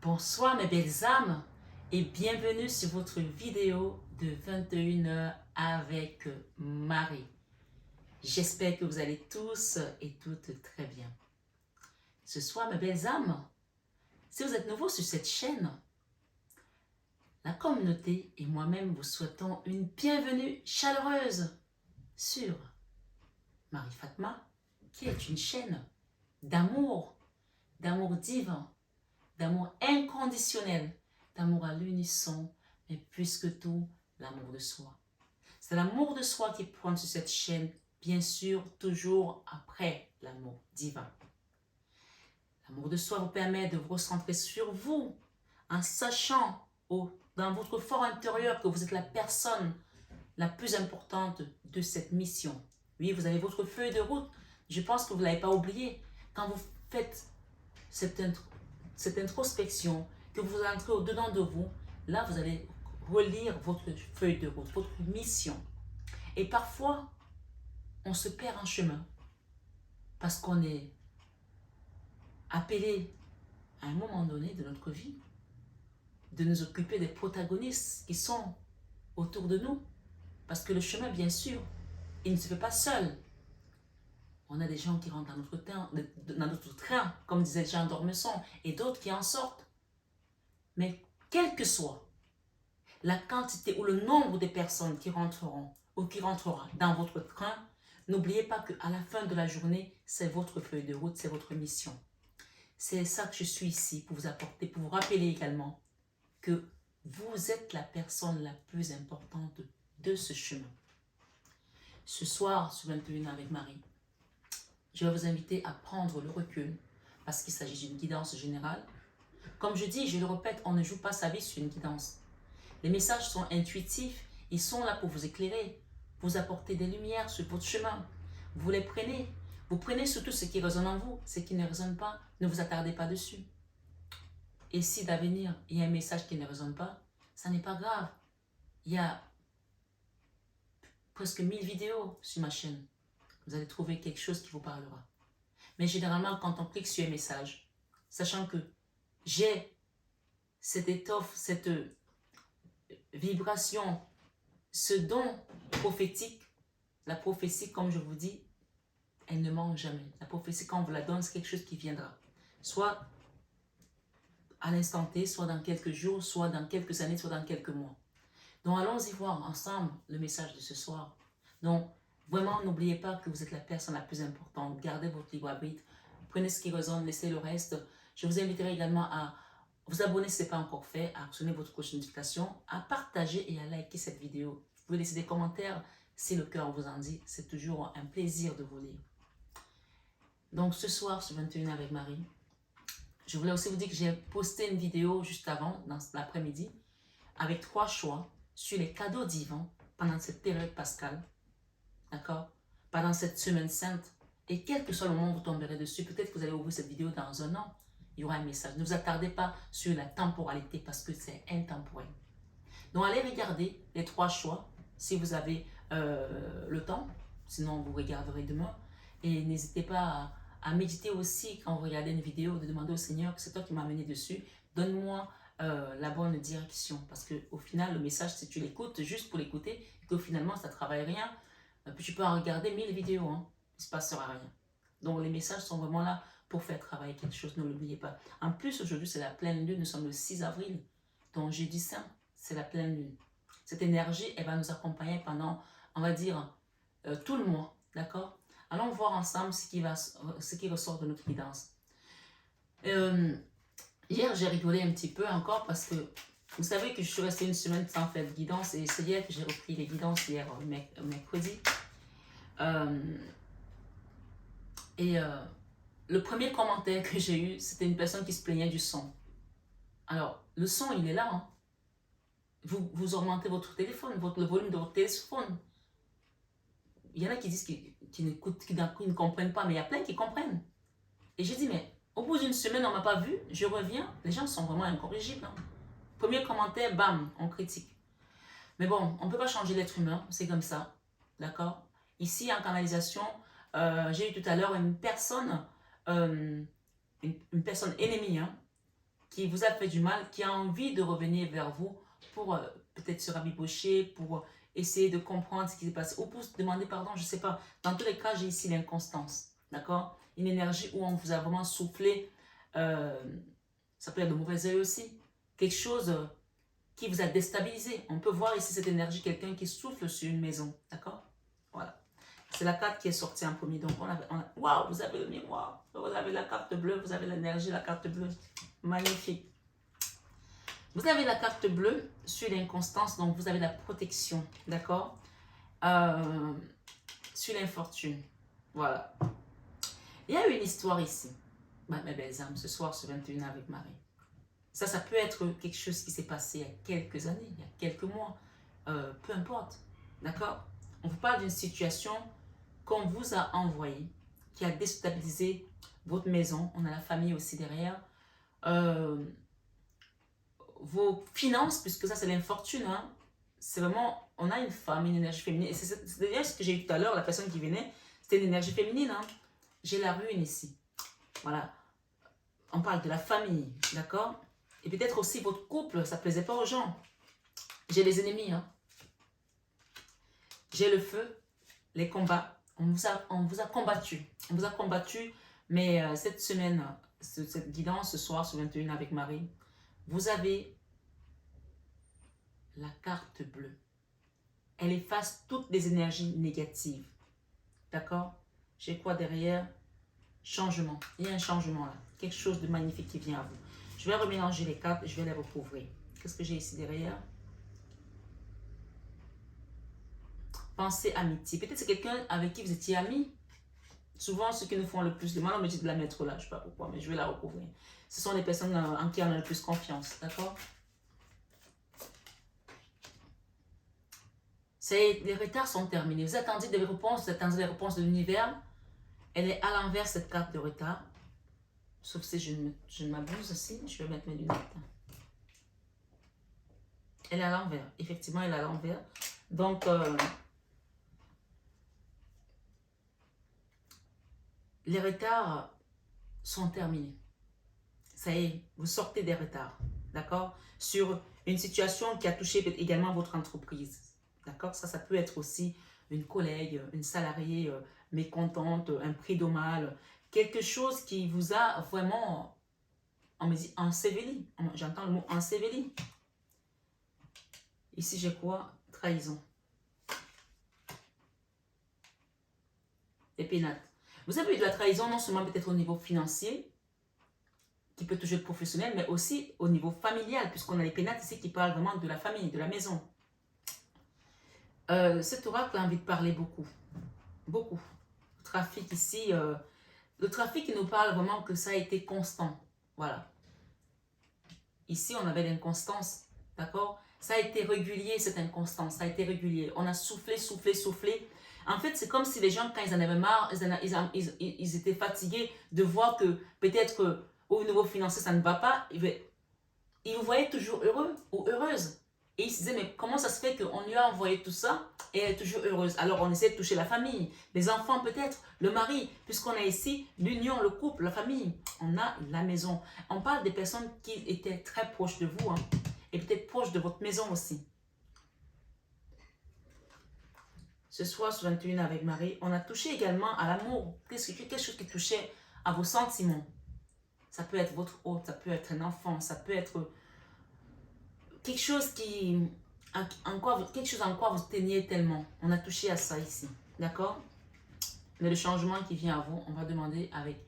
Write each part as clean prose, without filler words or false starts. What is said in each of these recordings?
Bonsoir mes belles âmes et bienvenue sur votre vidéo de 21h avec Marie. J'espère que vous allez tous et toutes très bien. Ce soir mes belles âmes, si vous êtes nouveau sur cette chaîne, la communauté et moi-même vous souhaitons une bienvenue chaleureuse sur Marie Fatma, qui est une chaîne d'amour divin, d'amour inconditionnel, d'amour à l'unisson, mais plus que tout, l'amour de soi. C'est l'amour de soi qui prend sur cette chaîne, bien sûr, toujours après l'amour divin. L'amour de soi vous permet de vous recentrer sur vous, en sachant dans votre fort intérieur que vous êtes la personne la plus importante de cette mission. Oui, vous avez votre feuille de route. Je pense que vous ne l'avez pas oublié. Quand vous faites cette introspection, que vous entrez au-dedans de vous, là vous allez relire votre feuille de route, votre mission. Et parfois, on se perd en chemin parce qu'on est appelé à un moment donné de notre vie de nous occuper des protagonistes qui sont autour de nous. Parce que le chemin, bien sûr, il ne se fait pas seul. On a des gens qui rentrent dans notre train, comme disait Jean d'Ormesson, et d'autres qui en sortent. Mais quel que soit la quantité ou le nombre de personnes qui rentreront ou qui rentrera dans votre train, n'oubliez pas qu'à la fin de la journée, c'est votre feuille de route, c'est votre mission. C'est ça que je suis ici pour vous apporter, pour vous rappeler également que vous êtes la personne la plus importante de ce chemin. Ce soir, sur 21 avec Marie, je vais vous inviter à prendre le recul parce qu'il s'agit d'une guidance générale. Comme je dis, je le répète, on ne joue pas sa vie sur une guidance. Les messages sont intuitifs, ils sont là pour vous éclairer, vous apporter des lumières sur votre chemin. Vous les prenez, vous prenez surtout ce qui résonne en vous, ce qui ne résonne pas, ne vous attardez pas dessus. Et si d'avenir, il y a un message qui ne résonne pas, ça n'est pas grave. Il y a presque 1000 vidéos sur ma chaîne. Vous allez trouver quelque chose qui vous parlera. Mais généralement, quand on clique sur un message, sachant que j'ai cette étoffe, cette vibration, ce don prophétique, la prophétie, comme je vous dis, elle ne manque jamais. La prophétie, quand on vous la donne, c'est quelque chose qui viendra. Soit à l'instant T, soit dans quelques jours, soit dans quelques années, soit dans quelques mois. Donc, allons-y voir ensemble le message de ce soir. Donc, vraiment, n'oubliez pas que vous êtes la personne la plus importante. Gardez votre libre arbitre. Prenez ce qui résonne, laissez le reste. Je vous inviterai également à vous abonner si ce n'est pas encore fait, à actionner votre cloche de notification, à partager et à liker cette vidéo. Vous pouvez laisser des commentaires si le cœur vous en dit. C'est toujours un plaisir de vous lire. Donc, ce soir, sur 21 avec Marie, je voulais aussi vous dire que j'ai posté une vidéo juste avant, dans l'après-midi, avec 3 choix sur les cadeaux divins pendant cette période pascale. D'accord? Pendant cette semaine sainte. Et quel que soit le moment où vous tomberez dessus, peut-être que vous allez ouvrir cette vidéo dans un an, il y aura un message. Ne vous attardez pas sur la temporalité parce que c'est intemporel. Donc allez regarder les 3 choix si vous avez le temps. Sinon, vous regarderez demain. Et n'hésitez pas à méditer aussi quand vous regardez une vidéo, de demander au Seigneur que c'est toi qui m'as amené dessus. Donne-moi la bonne direction. Parce qu'au final, le message, si tu l'écoutes juste pour l'écouter, et que finalement, ça ne travaille rien, puis tu peux en regarder 1000 vidéos, hein, il ne se passera rien. Donc les messages sont vraiment là pour faire travailler quelque chose, ne l'oubliez pas. En plus, aujourd'hui, c'est la pleine lune, nous sommes le 6 avril. Donc jeudi saint, c'est la pleine lune. Cette énergie, elle va nous accompagner pendant, on va dire, tout le mois, d'accord? Allons voir ensemble ce qui ressort de notre guidance. Hier, j'ai rigolé un petit peu encore parce que vous savez que je suis restée une semaine sans faire de guidance et c'est hier que j'ai repris les guidances, hier mercredi. Le premier commentaire que j'ai eu, c'était une personne qui se plaignait du son. Alors, le son, il est là. Hein. Vous augmentez votre téléphone, le volume de votre téléphone. Il y en a qui disent qu'ils ne comprennent pas, mais il y a plein qui comprennent. Et j'ai dit, mais au bout d'une semaine, on ne m'a pas vu, je reviens, les gens sont vraiment incorrigibles. Hein. Premier commentaire, bam, on critique. Mais bon, on ne peut pas changer l'être humain, c'est comme ça, d'accord? Ici, en canalisation, j'ai eu tout à l'heure une personne ennemie, hein, qui vous a fait du mal, qui a envie de revenir vers vous pour peut-être se rabibocher, pour essayer de comprendre ce qui s'est passé, ou pour se demander pardon, je ne sais pas. Dans tous les cas, j'ai ici l'inconstance, d'accord? Une énergie où on vous a vraiment soufflé, ça peut être de mauvais œil aussi, quelque chose qui vous a déstabilisé. On peut voir ici cette énergie, quelqu'un qui souffle sur une maison, d'accord? Voilà. C'est la carte qui est sortie en premier. Donc, waouh, vous avez le miroir, vous avez la carte bleue, vous avez l'énergie, la carte bleue. Magnifique. Vous avez la carte bleue sur l'inconstance, donc vous avez la protection, d'accord? Sur l'infortune. Voilà. Il y a une histoire ici. Mes belles âmes, ce soir, ce 21 avec Marie. Ça peut être quelque chose qui s'est passé il y a quelques années, il y a quelques mois, peu importe, d'accord? On vous parle d'une situation qu'on vous a envoyée, qui a déstabilisé votre maison, on a la famille aussi derrière, vos finances, puisque ça c'est l'infortune, hein? C'est vraiment, on a une femme, une énergie féminine, et c'est d'ailleurs ce que j'ai eu tout à l'heure, la personne qui venait, c'était une énergie féminine, hein? J'ai la ruine ici, voilà, on parle de la famille, d'accord? Et peut-être aussi votre couple, ça ne plaisait pas aux gens. J'ai les ennemis. Hein. J'ai le feu, les combats. On vous a combattu. On vous a combattu. Mais cette semaine, cette guidance, ce soir, ce 21 avec Marie, vous avez la carte bleue. Elle efface toutes les énergies négatives. D'accord? J'ai quoi derrière? Changement. Il y a un changement là. Quelque chose de magnifique qui vient à vous. Je vais remélanger les cartes et je vais les recouvrir. Qu'est-ce que j'ai ici derrière? Pensée, amitié. Peut-être c'est quelqu'un avec qui vous étiez amis. Souvent, ceux qui nous font le plus de mal, on me dit de la mettre là. Je ne sais pas pourquoi, mais je vais la recouvrir. Ce sont les personnes en qui on a le plus confiance. D'accord? Les retards sont terminés. Vous attendez des réponses, vous attendez les réponses de l'univers. Elle est à l'envers, cette carte de retard. Sauf si je ne m'abuse aussi. Je vais mettre mes lunettes. Elle est à l'envers. Effectivement, elle est à l'envers. Donc, les retards sont terminés. Ça y est, vous sortez des retards. D'accord? Sur une situation qui a touché également votre entreprise. D'accord? Ça peut être aussi une collègue, une salariée mécontente, un prix dommage. Quelque chose qui vous a vraiment, on me dit, enseveli. J'entends le mot enseveli. Ici, j'ai quoi? Trahison. Et pénate. Vous avez eu de la trahison non seulement peut-être au niveau financier, qui peut toucher le professionnel, mais aussi au niveau familial, puisqu'on a les pénates ici qui parlent vraiment de la famille, de la maison. Cet oracle a envie de parler beaucoup. Beaucoup. Le trafic ici, le trafic nous parle vraiment que ça a été constant. Voilà. Ici, on avait l'inconstance. D'accord? Ça a été régulier, cette inconstance. Ça a été régulier. On a soufflé, soufflé, soufflé. En fait, c'est comme si les gens, quand ils en avaient marre, ils étaient fatigués de voir que peut-être au niveau financier, ça ne va pas. Ils vous voyaient toujours heureux ou heureuse. Et ils se disaient, mais comment ça se fait qu'on lui a envoyé tout ça et elle est toujours heureuse? Alors on essaie de toucher la famille, les enfants peut-être, le mari, puisqu'on a ici l'union, le couple, la famille. On a la maison. On parle des personnes qui étaient très proches de vous, hein, et peut-être proches de votre maison aussi. Ce soir, ce 21 avec Marie, on a touché également à l'amour. Quelque chose qui touchait à vos sentiments. Ça peut être votre hôte, ça peut être un enfant, ça peut être quelque chose quelque chose en quoi vous teniez tellement. On a touché à ça ici. D'accord? Mais le changement qui vient à vous, on va demander avec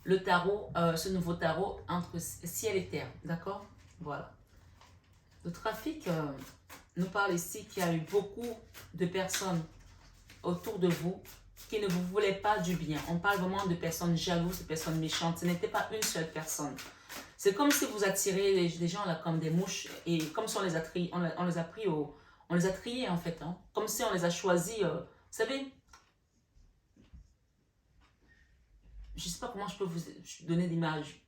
le tarot, ce nouveau tarot entre ciel et terre. D'accord? Voilà. Le trafic nous parle ici qu'il y a eu beaucoup de personnes autour de vous qui ne vous voulaient pas du bien. On parle vraiment de personnes jalouses, de personnes méchantes. Ce n'était pas une seule personne. C'est comme si vous attirez les gens là comme des mouches et comme si on les a triés, on les a triés en fait. Hein, comme si on les a choisis. Vous savez, je ne sais pas comment je peux vous donner l'image.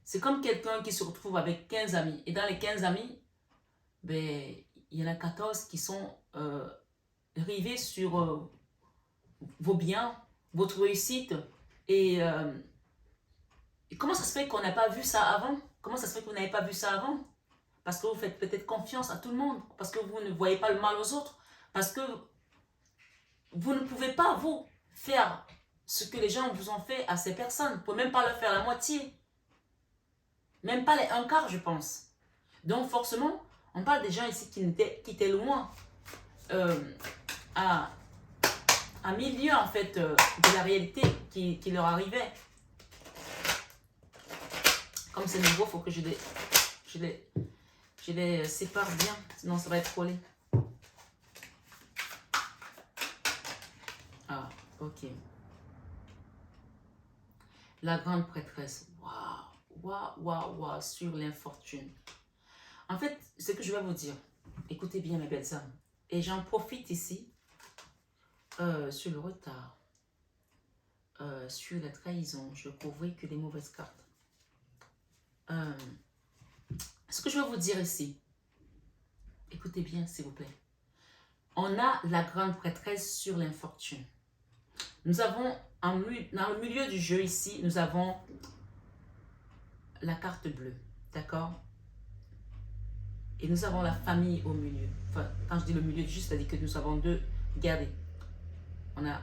C'est comme quelqu'un qui se retrouve avec 15 amis. Et dans les 15 amis, ben, il y en a 14 qui sont rivés sur vos biens, votre réussite. Et Et comment ça se fait qu'on n'a pas vu ça avant? Comment ça se fait que vous n'avez pas vu ça avant? Parce que vous faites peut-être confiance à tout le monde, parce que vous ne voyez pas le mal aux autres, parce que vous ne pouvez pas, vous, faire ce que les gens vous ont fait à ces personnes. Vous ne pouvez même pas leur faire la moitié. Même pas les un quart, je pense. Donc, forcément, on parle des gens ici qui étaient loin, à 1000 lieues, en fait, de la réalité qui leur arrivait. Comme c'est nouveau, il faut que je les sépare bien, sinon ça va être collé. Ah, ok. La grande prêtresse. Waouh, waouh, waouh, waouh, sur l'infortune. En fait, ce que je vais vous dire, écoutez bien mes belles âmes, et j'en profite ici sur le retard, sur la trahison, je trouverai que des mauvaises cartes. Ce que je vais vous dire ici, écoutez bien s'il vous plaît. On a la grande prêtresse sur l'infortune. Nous avons, dans le milieu du jeu ici, nous avons la carte bleue, d'accord? Et nous avons la famille au milieu. Enfin, quand je dis le milieu du jeu, c'est-à-dire que nous avons deux, regardez, on a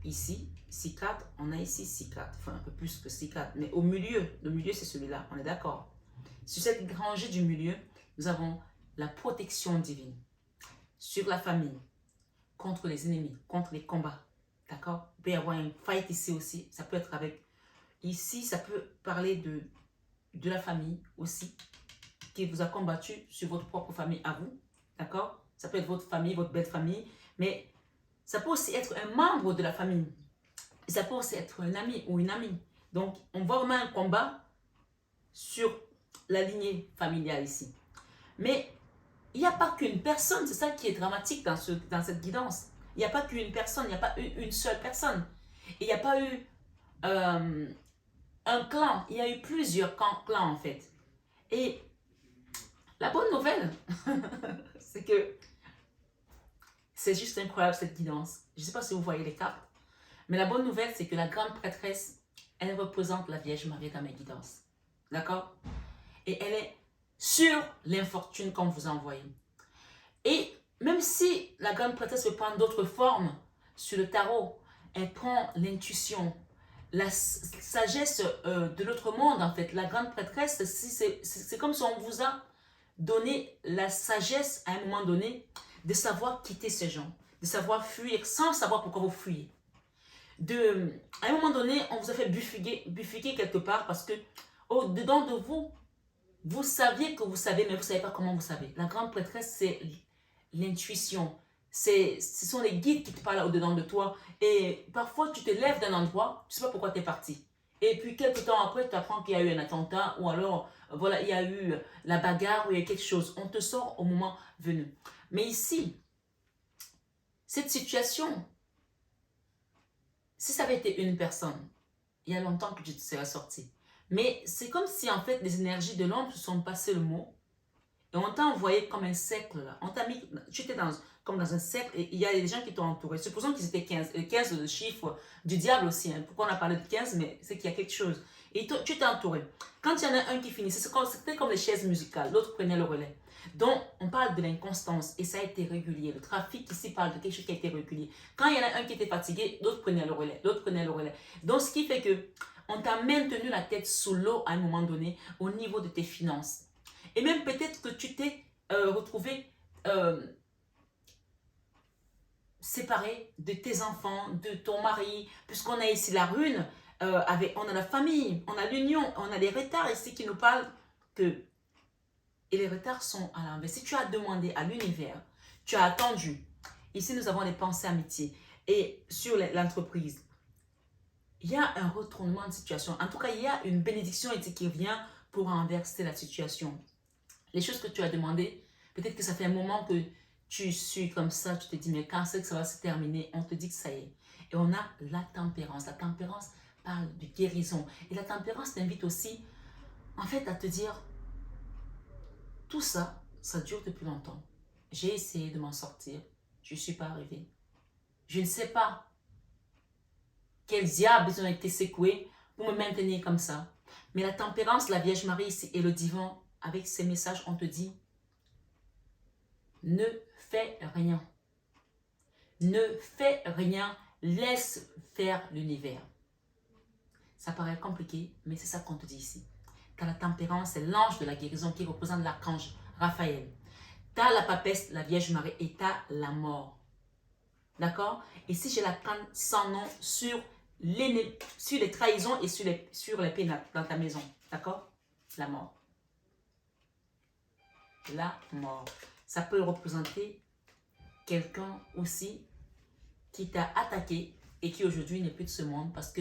ici 6 cartes, on a ici 6 cartes, enfin un peu plus que 6 cartes, mais au milieu, le milieu c'est celui-là, on est d'accord? Sur cette rangée du milieu, nous avons la protection divine sur la famille, contre les ennemis, contre les combats. D'accord? Il peut y avoir un fight ici aussi. Ça peut être avec... Ici, ça peut parler de la famille aussi, qui vous a combattu sur votre propre famille à vous. D'accord? Ça peut être votre famille, votre belle famille. Mais ça peut aussi être un membre de la famille. Et ça peut aussi être un ami ou une amie. Donc, on voit vraiment un combat sur la lignée familiale ici. Mais il n'y a pas qu'une personne. C'est ça qui est dramatique dans cette guidance. Il n'y a pas qu'une personne, il n'y a pas eu une seule personne. Il n'y a pas eu un clan, il y a eu plusieurs clans en fait. Et la bonne nouvelle, c'est que c'est juste incroyable cette guidance. Je ne sais pas si vous voyez les cartes, mais la bonne nouvelle, c'est que la grande prêtresse, elle représente la Vierge Marie dans mes guidances. D'accord? Et elle est sur l'infortune qu'on vous a envoyée. Et même si la grande prêtresse peut prendre d'autres formes sur le tarot, elle prend l'intuition, la sagesse de l'autre monde en fait. La grande prêtresse, c'est comme si on vous a donné la sagesse à un moment donné de savoir quitter ces gens, de savoir fuir sans savoir pourquoi vous fuyez. À un moment donné, on vous a fait bifurquer quelque part parce que au-dedans de vous, vous saviez que vous savez, mais vous ne savez pas comment vous savez. La grande prêtresse, c'est l'intuition. Ce sont les guides qui te parlent au-dedans de toi. Et parfois, tu te lèves d'un endroit, tu ne sais pas pourquoi tu es parti. Et puis, quelques temps après, tu apprends qu'il y a eu un attentat ou alors, voilà, il y a eu la bagarre ou il y a quelque chose. On te sort au moment venu. Mais ici, cette situation, si ça avait été une personne, il y a longtemps que tu te serais sorti. Mais c'est comme si, en fait, les énergies de l'ombre se sont passées le mot. Et on t'a envoyé comme un cercle là. On t'a mis, tu étais comme dans un cercle et il y a des gens qui t'ont entouré. Supposons qu'ils étaient 15. Et 15, le chiffre du diable aussi. Hein. Pourquoi on a parlé de 15? Mais c'est qu'il y a quelque chose. Et tu t'es entouré. Quand il y en a un qui finissait, c'était comme les chaises musicales. L'autre prenait le relais. Donc, on parle de l'inconstance et ça a été régulier. Le trafic ici parle de quelque chose qui a été régulier. Quand il y en a un qui était fatigué, l'autre prenait le relais. L'autre prenait le relais. Donc, ce qui fait que on t'a maintenu la tête sous l'eau à un moment donné au niveau de tes finances. Et même peut-être que tu t'es retrouvé séparé de tes enfants, de ton mari, puisqu'on a ici la rune, on a la famille, on a l'union, on a les retards ici qui nous parlent que... Et les retards sont à l'envers. Si tu as demandé à l'univers, tu as attendu. Ici, nous avons les pensées amitié. Et sur l'entreprise, il y a un retournement de situation. En tout cas, il y a une bénédiction ici qui vient pour renverser la situation. Les choses que tu as demandées, peut-être que ça fait un moment que tu suis comme ça, tu te dis, mais quand c'est que ça va se terminer, on te dit que ça y est. Et on a la tempérance. La tempérance parle de guérison. Et la tempérance t'invite aussi, en fait, à te dire, tout ça, ça dure depuis longtemps. J'ai essayé de m'en sortir. Je ne suis pas arrivée. Je ne sais pas quels diables ont été secoués pour me maintenir comme ça. Mais la tempérance, la Vierge Marie ici et le divin, avec ces messages, on te dit, ne fais rien. Ne fais rien, laisse faire l'univers. Ça paraît compliqué, mais c'est ça qu'on te dit ici. Tu as la tempérance, c'est l'ange de la guérison qui représente l'archange Raphaël. Tu as la papesse, la Vierge Marie, et tu as la mort. D'accord? Et si j'ai la canne sans nom sur les trahisons et sur les pénates dans ta maison. D'accord? La mort. La mort. Ça peut représenter quelqu'un aussi qui t'a attaqué et qui aujourd'hui n'est plus de ce monde parce que,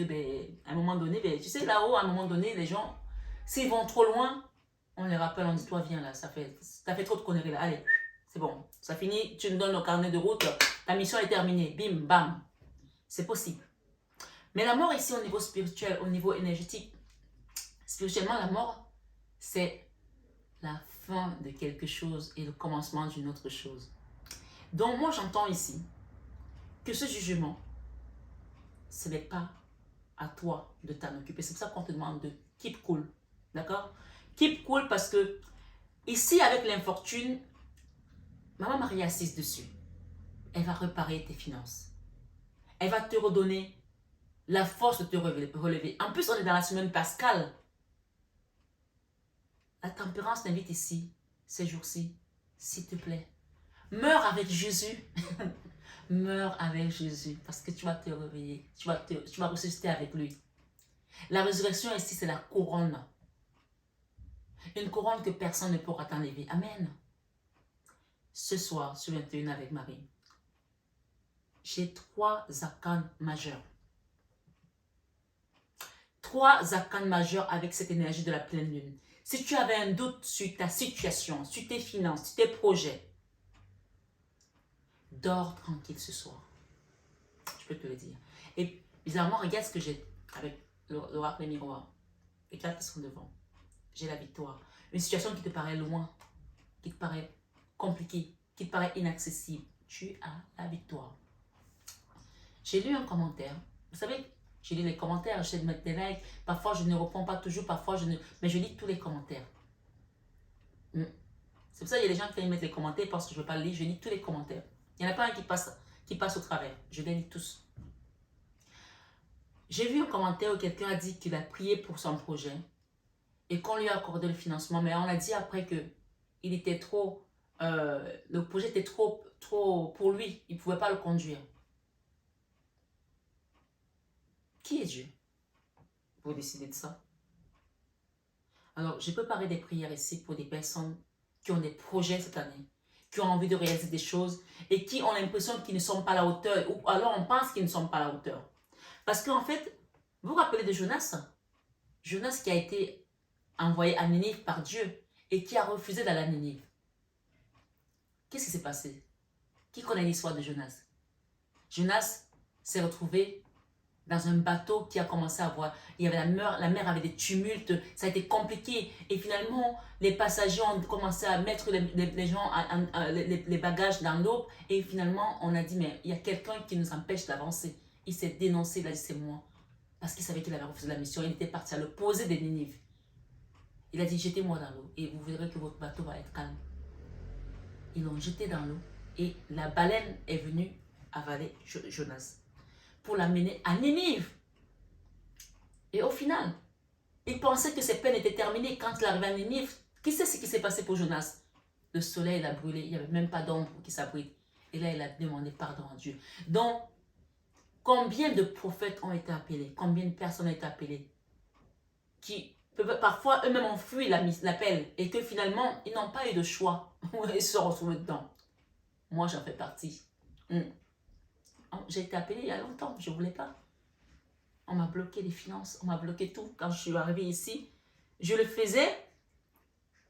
à un moment donné, tu sais, là-haut, à un moment donné, les gens, s'ils vont trop loin, on les rappelle, on dit, toi, viens là, t'as fait trop de conneries là, allez, c'est bon, ça finit, tu me donnes le carnet de route, ta mission est terminée, bim, bam, c'est possible. Mais la mort ici, au niveau spirituel, au niveau énergétique, spirituellement, la mort, c'est la fin de quelque chose et le commencement d'une autre chose. Donc, moi, j'entends ici que ce jugement, ce n'est pas à toi de t'en occuper. C'est pour ça qu'on te demande de keep cool. D'accord? Keep cool parce que ici, avec l'infortune, Maman Marie est assise dessus. Elle va réparer tes finances. Elle va te redonner la force de te relever. En plus, on est dans la semaine pascale. La tempérance t'invite ici, ces jours-ci, s'il te plaît. Meurs avec Jésus. Meurs avec Jésus parce que tu vas te réveiller. Tu vas ressusciter avec lui. La résurrection ici, c'est la couronne. Une couronne que personne ne pourra t'enlever. Amen. Ce soir, sur 21 avec Marie, j'ai 3 arcanes majeurs. 3 arcanes majeurs avec cette énergie de la pleine lune. Si tu avais un doute sur ta situation, sur tes finances, sur tes projets, dors tranquille ce soir. Je peux te le dire. Et bizarrement, regarde ce que j'ai avec l'oracle et les miroirs. Les 4 qui sont devant. J'ai la victoire. Une situation qui te paraît loin, qui te paraît compliquée, qui te paraît inaccessible. Tu as la victoire. J'ai lu un commentaire. Vous savez, j'ai lu les commentaires, j'essaie de mettre des likes. Parfois, je ne réponds pas toujours, parfois, mais je lis tous les commentaires. C'est pour ça qu'il y a des gens qui mettent les commentaires parce que je ne veux pas le lire. Je lis tous les commentaires. Il n'y en a pas un qui passe au travers. Je les lis tous. J'ai vu un commentaire où quelqu'un a dit qu'il a prié pour son projet et qu'on lui a accordé le financement. Mais on a dit après que il était trop... le projet était trop pour lui. Il ne pouvait pas le conduire. Qui est Dieu pour décider de ça? Alors, je peux parler des prières ici pour des personnes qui ont des projets cette année, qui ont envie de réaliser des choses et qui ont l'impression qu'ils ne sont pas à la hauteur, ou alors on pense qu'ils ne sont pas à la hauteur. Parce qu'en fait, vous vous rappelez de Jonas? Jonas qui a été envoyé à Ninive par Dieu et qui a refusé d'aller à Ninive. Qu'est-ce qui s'est passé? Qui connaît l'histoire de Jonas? Jonas s'est retrouvé dans un bateau qui a commencé à voir. Il y avait la mer avait des tumultes, ça a été compliqué. Et finalement, les passagers ont commencé à mettre les bagages dans l'eau. Et finalement, on a dit, mais il y a quelqu'un qui nous empêche d'avancer. Il s'est dénoncé, il a dit, c'est moi. Parce qu'il savait qu'il avait refusé la mission. Il était parti à l'opposé des Ninive. Il a dit, jetez-moi dans l'eau et vous verrez que votre bateau va être calme. Ils l'ont jeté dans l'eau et la baleine est venue avaler Jonas pour l'amener à Ninive. Et au final, il pensait que ses peines étaient terminées. Quand il arrivait à Ninive, qui sait ce qui s'est passé pour Jonas? Le soleil l'a brûlé, il n'y avait même pas d'ombre qui s'abrite. Et là, il a demandé pardon à Dieu. Donc, combien de prophètes ont été appelés? Combien de personnes ont été appelées? Qui peuvent parfois eux-mêmes ont fui l'appel et que finalement, ils n'ont pas eu de choix. Ils se sont retrouvés dedans. Moi, j'en fais partie. J'ai été appelée il y a longtemps, je ne voulais pas. On m'a bloqué les finances, on m'a bloqué tout. Quand je suis arrivée ici, je le faisais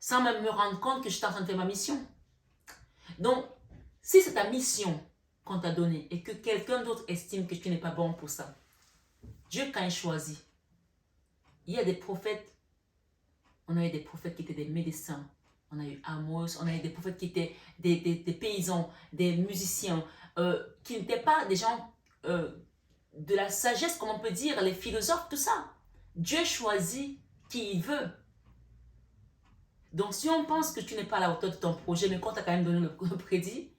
sans même me rendre compte que j'étais en train de faire ma mission. Donc, si c'est ta mission qu'on t'a donnée et que quelqu'un d'autre estime que tu n'es pas bon pour ça, Dieu, quand il choisit, il y a des prophètes, on a eu des prophètes qui étaient des médecins, on a eu Amos, on a eu des prophètes qui étaient des paysans, des musiciens, qui n'étaient pas des gens de la sagesse, comme on peut dire, les philosophes, tout ça. Dieu choisit qui il veut. Donc, si on pense que tu n'es pas à la hauteur de ton projet, mais qu'on t'a quand même donné le prédit,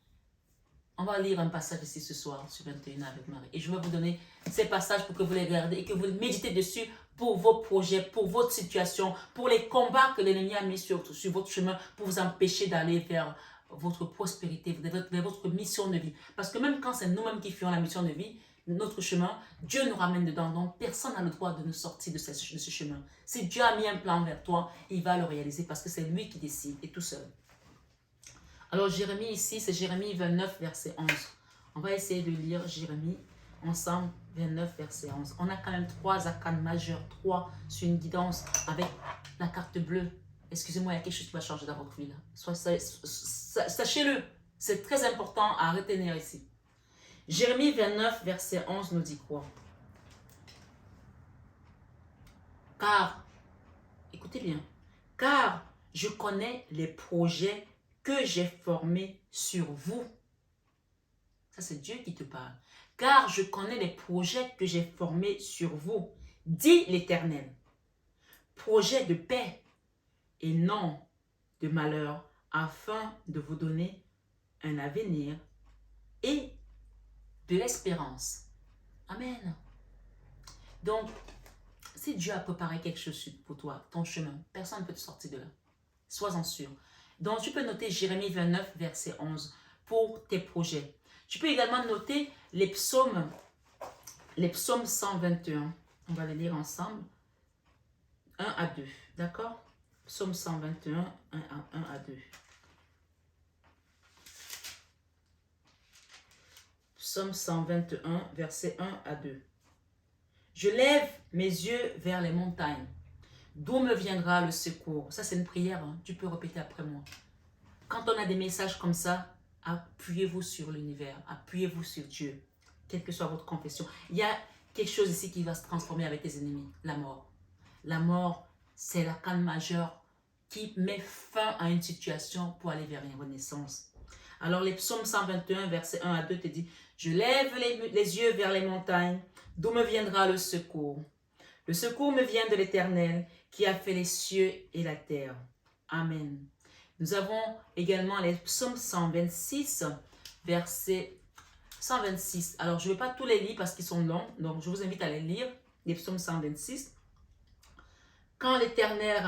on va lire un passage ici ce soir sur 21 avec Marie. Et je vais vous donner ces passages pour que vous les regardez et que vous méditez dessus pour vos projets, pour votre situation, pour les combats que l'ennemi a mis sur votre chemin pour vous empêcher d'aller vers votre prospérité, vers votre mission de vie. Parce que même quand c'est nous-mêmes qui faisons la mission de vie, notre chemin, Dieu nous ramène dedans. Donc, personne n'a le droit de nous sortir de ce chemin. Si Dieu a mis un plan vers toi, il va le réaliser parce que c'est lui qui décide et tout seul. Alors, Jérémie ici, c'est Jérémie 29, verset 11. On va essayer de lire Jérémie ensemble, 29, verset 11. On a quand même 3 arcanes majeures, 3 sur une guidance avec la carte bleue. Excusez-moi, il y a quelque chose qui va changer dans votre vie là. Sachez-le, c'est très important à retenir ici. Jérémie 29, verset 11 nous dit quoi? Car, écoutez bien, car je connais les projets que j'ai formés sur vous. Ça, c'est Dieu qui te parle. Car je connais les projets que j'ai formés sur vous, dit l'Éternel. Projets de paix et non de malheur, afin de vous donner un avenir et de l'espérance. Amen. Donc, si Dieu a préparé quelque chose pour toi, ton chemin, personne ne peut te sortir de là. Sois-en sûr. Donc, tu peux noter Jérémie 29, verset 11 pour tes projets. Tu peux également noter les psaumes 121. On va les lire ensemble. 1 à 2. D'accord? Psaume 121, 1 à 2. Psaume 121, verset 1 à 2. Je lève mes yeux vers les montagnes. D'où me viendra le secours? Ça, c'est une prière. Hein? Tu peux répéter après moi. Quand on a des messages comme ça, appuyez-vous sur l'univers. Appuyez-vous sur Dieu. Quelle que soit votre confession. Il y a quelque chose ici qui va se transformer avec tes ennemis. La mort. La mort, c'est la canne majeure qui met fin à une situation pour aller vers une renaissance. Alors, les psaumes 121, verset 1 à 2 te dit, je lève les yeux vers les montagnes, d'où me viendra le secours. Le secours me vient de l'Éternel, qui a fait les cieux et la terre. Amen. Nous avons également les psaumes 126, verset 126. Alors, je ne vais pas tous les lire parce qu'ils sont longs, donc je vous invite à les lire, les psaumes 126. Quand l'Éternel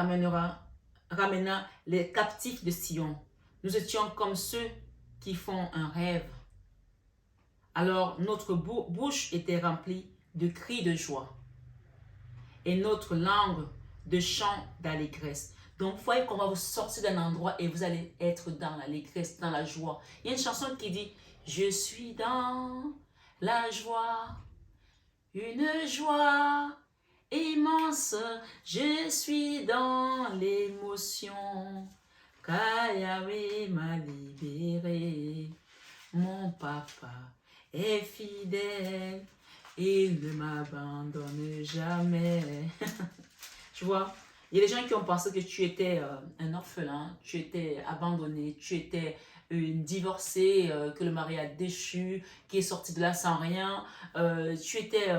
ramena les captifs de Sion, nous étions comme ceux qui font un rêve. Alors notre bouche était remplie de cris de joie et notre langue de chants d'allégresse. Donc, vous voyez qu'on va vous sortir d'un endroit et vous allez être dans l'allégresse, dans la joie. Il y a une chanson qui dit « Je suis dans la joie, une joie immense, je suis dans l'émotion, car Yahweh m'a libéré, mon papa est fidèle, il ne m'abandonne jamais. » Tu vois, il y a des gens qui ont pensé que tu étais un orphelin, tu étais abandonné, tu étais une divorcée, que le mari a déchu, qui est sortie de là sans rien, tu étais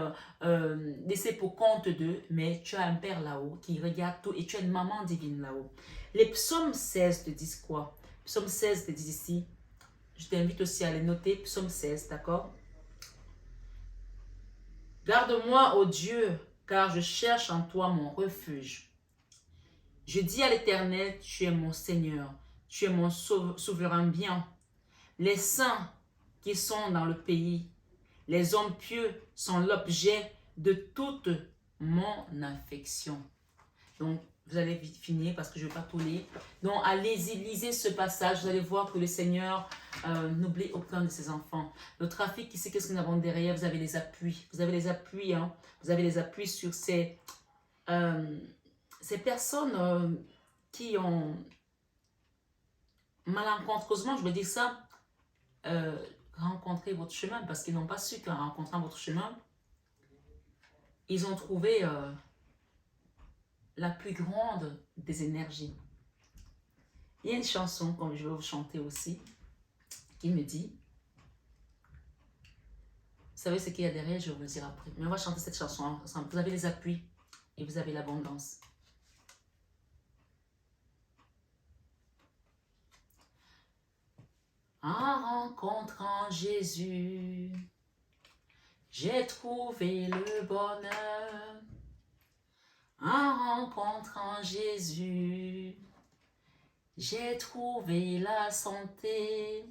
laissé pour compte d'eux, mais tu as un père là-haut qui regarde tout et tu as une maman divine là-haut. Les psaumes 16 te disent quoi? Psaume 16 te dit ici, je t'invite aussi à les noter, psaume 16, d'accord? Garde-moi, ô Dieu, car je cherche en toi mon refuge. Je dis à l'Éternel, tu es mon Seigneur, tu es mon souverain bien. Les saints qui sont dans le pays, les hommes pieux sont l'objet de toute mon affection. Donc, vous allez vite finir parce que je ne vais pas tout lire. Donc, allez-y, lisez ce passage. Vous allez voir que le Seigneur n'oublie aucun de ses enfants. Le trafic, ici, qu'est-ce que nous avons derrière? Vous avez les appuis. Vous avez les appuis, hein? Vous avez les appuis sur ces personnes qui ont malencontreusement, je veux dire ça, rencontré votre chemin parce qu'ils n'ont pas su qu'en rencontrant votre chemin, ils ont trouvé la plus grande des énergies. Il y a une chanson, comme je vais vous chanter aussi, qui me dit, vous savez ce qu'il y a derrière, je vais vous le dire après. Mais on va chanter cette chanson ensemble. Vous avez les appuis et vous avez l'abondance. En rencontrant Jésus, j'ai trouvé le bonheur. En rencontrant Jésus, j'ai trouvé la santé.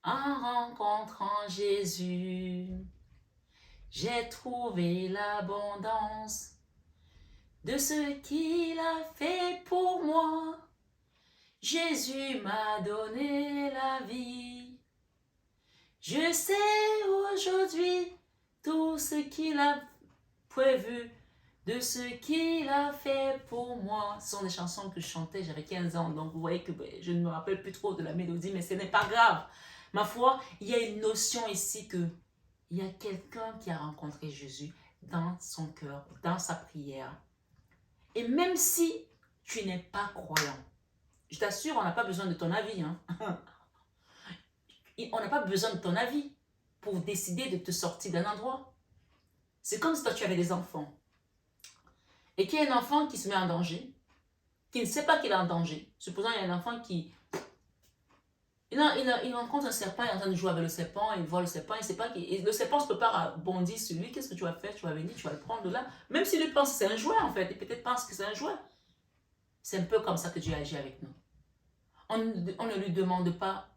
En rencontrant Jésus, j'ai trouvé l'abondance de ce qu'il a fait pour moi. Jésus m'a donné la vie. Je sais aujourd'hui tout ce qu'il a prévu, de ce qu'il a fait pour moi. Ce sont des chansons que je chantais, j'avais 15 ans, donc vous voyez que je ne me rappelle plus trop de la mélodie, mais ce n'est pas grave. Ma foi, il y a une notion ici que il y a quelqu'un qui a rencontré Jésus dans son cœur, dans sa prière. Et même si tu n'es pas croyant, je t'assure, on n'a pas besoin de ton avis. Hein? On n'a pas besoin de ton avis pour décider de te sortir d'un endroit. C'est comme si toi tu avais des enfants. Et qu'il y a un enfant qui se met en danger, qui ne sait pas qu'il est en danger. Supposons qu'il y a un enfant qui... Il rencontre un serpent, il est en train de jouer avec le serpent, il voit le serpent, il ne sait pas et le serpent se prépare à bondir sur lui. Qu'est-ce que tu vas faire? Tu vas venir, tu vas le prendre de là. Même s'il lui pense que c'est un jouet en fait, et peut-être pense que c'est un jouet. C'est un peu comme ça que Dieu agit avec nous. On ne lui demande pas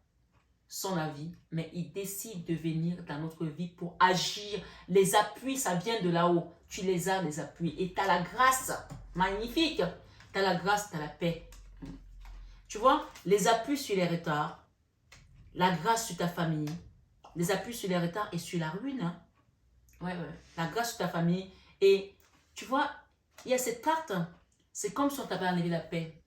son avis, mais il décide de venir dans notre vie pour agir. Les appuis, ça vient de là-haut. Tu les as, les appuis. Et tu as la grâce. Magnifique. Tu as la grâce, tu as la paix. Tu vois, les appuis sur les retards, la grâce sur ta famille, les appuis sur les retards et sur la ruine. Hein. Ouais. La grâce sur ta famille. Et tu vois, il y a cette carte. C'est comme si on t'avait enlevé la paix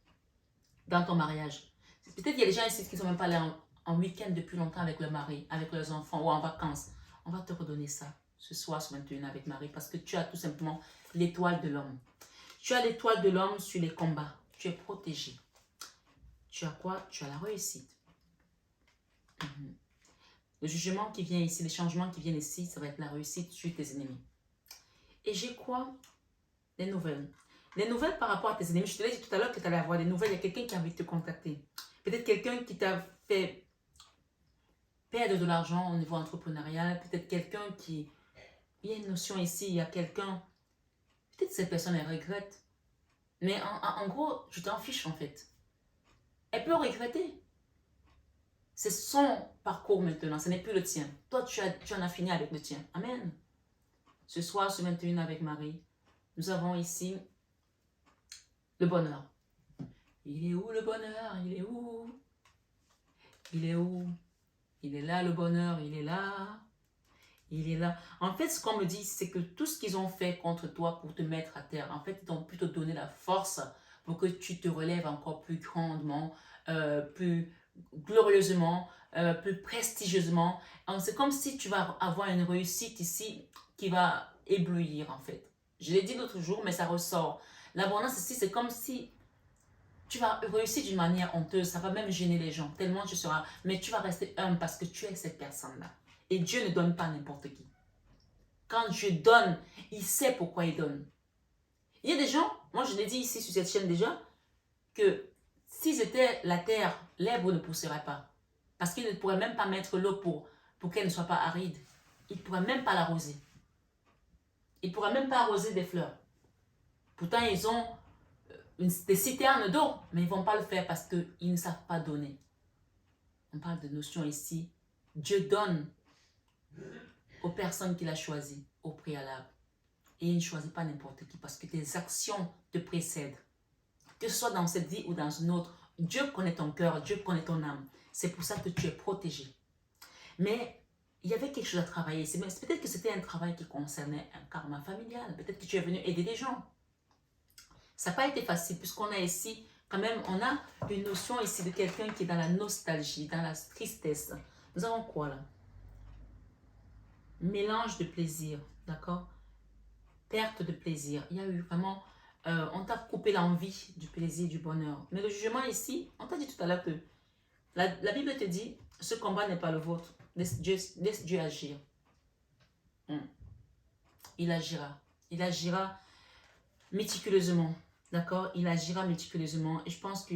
dans ton mariage. Peut-être qu'il y a des gens ici qui ne sont même pas allés en week-end depuis longtemps avec le mari, avec leurs enfants ou en vacances. On va te redonner ça ce soir, ce matin avec Marie, parce que tu as tout simplement l'étoile de l'homme. Tu as l'étoile de l'homme sur les combats. Tu es protégé. Tu as quoi? Tu as la réussite. Le jugement qui vient ici, les changements qui viennent ici, ça va être la réussite sur tes ennemis. Et j'ai quoi? Les nouvelles. Les nouvelles par rapport à tes ennemis. Je te l'ai dit tout à l'heure que tu allais avoir des nouvelles. Il y a quelqu'un qui a envie de te contacter. Peut-être quelqu'un qui t'a fait perdre de l'argent au niveau entrepreneurial. Peut-être quelqu'un qui... Il y a une notion ici, il y a quelqu'un... Peut-être cette personne, elle regrette. Mais en gros, je t'en fiche en fait. Elle peut regretter. C'est son parcours maintenant, ce n'est plus le tien. Toi, tu en as fini avec le tien. Amen. Ce soir, ce 21 avec Marie, nous avons ici le bonheur. Il est où le bonheur? Il est où? Il est où? Il est là le bonheur, il est là. Il est là. En fait, ce qu'on me dit, c'est que tout ce qu'ils ont fait contre toi pour te mettre à terre, en fait, ils t'ont plutôt donné la force pour que tu te relèves encore plus grandement, plus glorieusement, plus prestigieusement. C'est comme si tu vas avoir une réussite ici qui va éblouir, en fait. Je l'ai dit l'autre jour, mais ça ressort. L'abondance ici, c'est comme si tu vas réussir d'une manière honteuse. Ça va même gêner les gens, tellement tu seras... Mais tu vas rester humble parce que tu es cette personne-là. Et Dieu ne donne pas n'importe qui. Quand Dieu donne, il sait pourquoi il donne. Il y a des gens, moi je l'ai dit ici sur cette chaîne déjà, que s'ils étaient la terre, l'herbe ne pousserait pas. Parce qu'ils ne pourraient même pas mettre l'eau pour qu'elle ne soit pas aride. Ils ne pourraient même pas l'arroser. Ils ne pourraient même pas arroser des fleurs. Pourtant, ils ont des citernes d'eau, mais ils ne vont pas le faire parce qu'ils ne savent pas donner. On parle de notion ici. Dieu donne aux personnes qu'il a choisies au préalable. Et il ne choisit pas n'importe qui parce que tes actions te précèdent. Que ce soit dans cette vie ou dans une autre, Dieu connaît ton cœur, Dieu connaît ton âme. C'est pour ça que tu es protégé. Mais il y avait quelque chose à travailler. Peut-être que c'était un travail qui concernait un karma familial. Peut-être que tu es venu aider des gens. Ça n'a pas été facile puisqu'on a ici, quand même, on a une notion ici de quelqu'un qui est dans la nostalgie, dans la tristesse. Nous avons quoi là? Mélange de plaisir, d'accord? Perte de plaisir. Il y a eu vraiment, on t'a coupé l'envie du plaisir, du bonheur. Mais le jugement ici, on t'a dit tout à l'heure que la Bible te dit, ce combat n'est pas le vôtre. Laisse Dieu agir. Il agira. Il agira méticuleusement. D'accord? Il agira méticuleusement. Et je pense que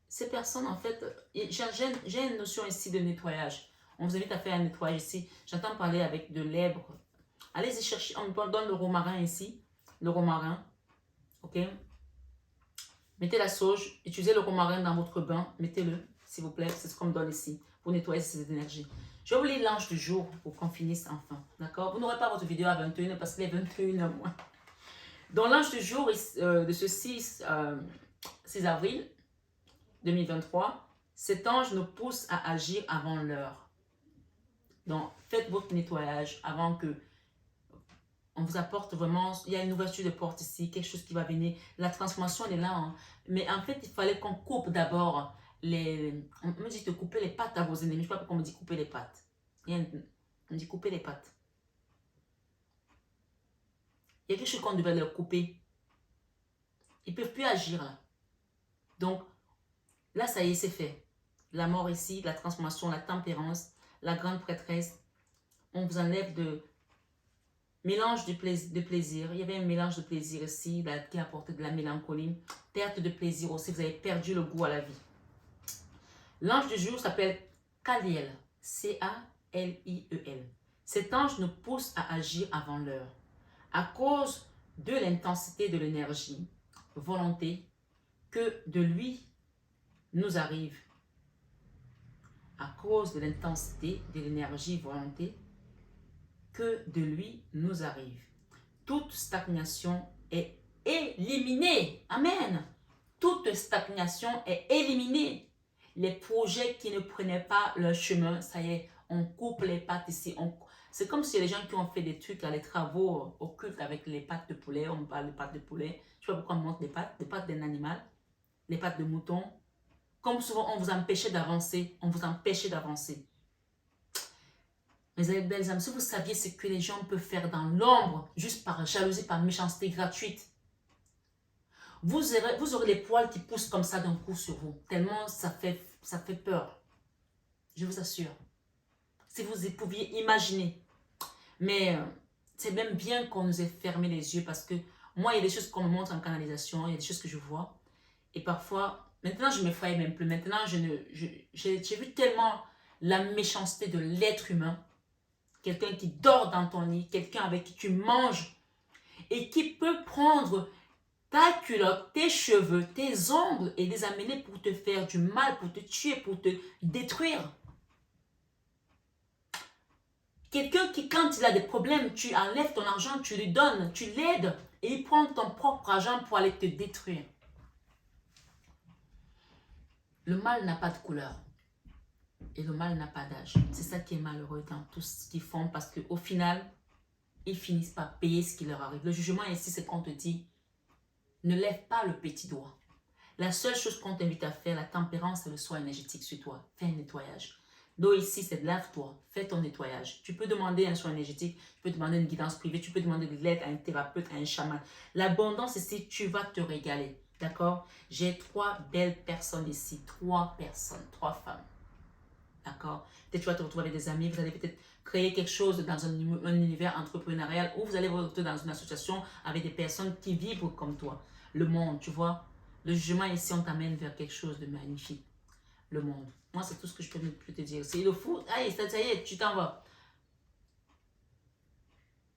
ces personnes, en fait, j'ai une notion ici de nettoyage. On vous invite à faire un nettoyage ici. J'entends parler avec de lèvres. Allez-y chercher, on donne le romarin ici. Le romarin, ok? Mettez la sauge, utilisez le romarin dans votre bain, mettez-le, s'il vous plaît, c'est ce qu'on me donne ici, pour nettoyer ces énergies. Je vais vous lire l'ange du jour pour qu'on finisse enfin, d'accord? Vous n'aurez pas votre vidéo à 21h parce qu'il est 21h moins. Donc l'ange du jour de ce 6 avril 2023, cet ange nous pousse à agir avant l'heure. Donc faites votre nettoyage avant que on vous apporte vraiment, il y a une ouverture de porte ici, quelque chose qui va venir. La transformation, elle est là. Hein. Mais en fait, il fallait qu'on coupe d'abord les... On me dit de couper les pattes à vos ennemis. Je ne sais pas pourquoi on me dit couper les pattes. On me dit couper les pattes. Il y a quelque chose qu'on devait leur couper. Ils ne peuvent plus agir là. Donc, là, ça y est, c'est fait. La mort ici, la transformation, la tempérance, la grande prêtresse. On vous enlève de... Mélange de plaisir. Il y avait un mélange de plaisir ici là, qui apportait de la mélancolie. Perte de plaisir aussi. Vous avez perdu le goût à la vie. L'ange du jour s'appelle Caliel. C-A-L-I-E-L. Cet ange nous pousse à agir avant l'heure. À cause de l'intensité de l'énergie, volonté, que de lui nous arrive. À cause de l'intensité de l'énergie, volonté, que de lui nous arrive. Toute stagnation est éliminée. Amen. Toute stagnation est éliminée. Les projets qui ne prenaient pas leur chemin, ça y est, on coupe les pattes ici. C'est comme si les gens qui ont fait des trucs, là, les travaux occultes avec les pattes de poulet, on parle de pattes de poulet, je ne sais pas pourquoi on montre des pattes d'un animal, les pattes de mouton. Comme souvent, on vous empêchait d'avancer, on vous empêchait d'avancer. Mes belles âmes, si vous saviez ce que les gens peuvent faire dans l'ombre, juste par jalousie, par méchanceté gratuite, vous aurez les poils qui poussent comme ça d'un coup sur vous. Tellement ça fait peur. Je vous assure. Si vous pouviez imaginer. Mais c'est même bien qu'on nous ait fermé les yeux parce que moi, il y a des choses qu'on me montre en canalisation, il y a des choses que je vois. Et parfois, maintenant, je ne m'effraie même plus. Maintenant, j'ai vu tellement la méchanceté de l'être humain. Quelqu'un qui dort dans ton lit, quelqu'un avec qui tu manges et qui peut prendre ta culotte, tes cheveux, tes ongles et les amener pour te faire du mal, pour te tuer, pour te détruire. Quelqu'un qui, quand il a des problèmes, tu enlèves ton argent, tu lui donnes, tu l'aides et il prend ton propre argent pour aller te détruire. Le mal n'a pas de couleur et le mal n'a pas d'âge. C'est ça qui est malheureux dans tout ce qu'ils font parce qu'au final, ils finissent par payer ce qui leur arrive. Le jugement ici, c'est qu'on te dit, ne lève pas le petit doigt. La seule chose qu'on t'invite à faire, la tempérance et le soin énergétique sur toi. Fais un nettoyage. Donc ici, c'est lave-toi, fais ton nettoyage. Tu peux demander un soin énergétique, tu peux demander une guidance privée, tu peux demander de l'aide à un thérapeute, à un chaman. L'abondance ici, tu vas te régaler. D'accord? J'ai 3 belles personnes ici, 3 personnes, 3 femmes. D'accord? Peut-être tu vas te retrouver avec des amis, vous allez peut-être créer quelque chose dans un univers entrepreneurial ou vous allez vous retrouver dans une association avec des personnes qui vivent comme toi. Le monde, tu vois? Le jugement ici, on t'amène vers quelque chose de magnifique. Le monde. Moi, c'est tout ce que je peux te dire. C'est le fou. Allez, ça y est, tu t'en vas.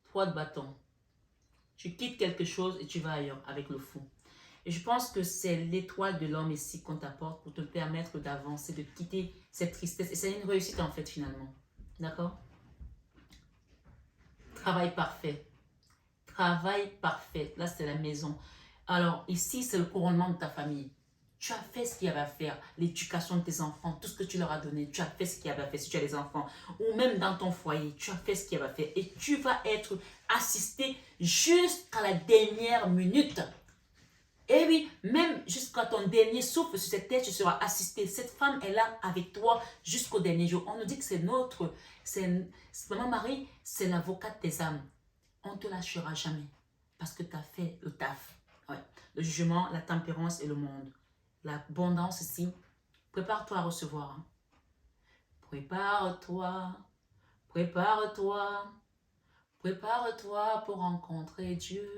3 de bâton. Tu quittes quelque chose et tu vas ailleurs avec le fou. Et je pense que c'est l'étoile de l'homme ici qu'on t'apporte pour te permettre d'avancer, de quitter cette tristesse. Et c'est une réussite en fait finalement. D'accord? Travail parfait. Travail parfait. Là, c'est la maison. Alors, ici, c'est le couronnement de ta famille. Tu as fait ce qu'il y avait à faire. L'éducation de tes enfants, tout ce que tu leur as donné, tu as fait ce qu'il y avait à faire si tu as des enfants. Ou même dans ton foyer, tu as fait ce qu'il y avait à faire. Et tu vas être assisté jusqu'à la dernière minute. Et oui, même jusqu'à ton dernier souffle sur cette terre, tu seras assisté. Cette femme est là avec toi jusqu'au dernier jour. On nous dit que c'est Maman Marie, c'est l'avocat de tes âmes. On ne te lâchera jamais parce que tu as fait le taf. Ouais. Le jugement, la tempérance et le monde. L'abondance ici. Prépare-toi à recevoir. Hein. Prépare-toi, prépare-toi, prépare-toi pour rencontrer Dieu.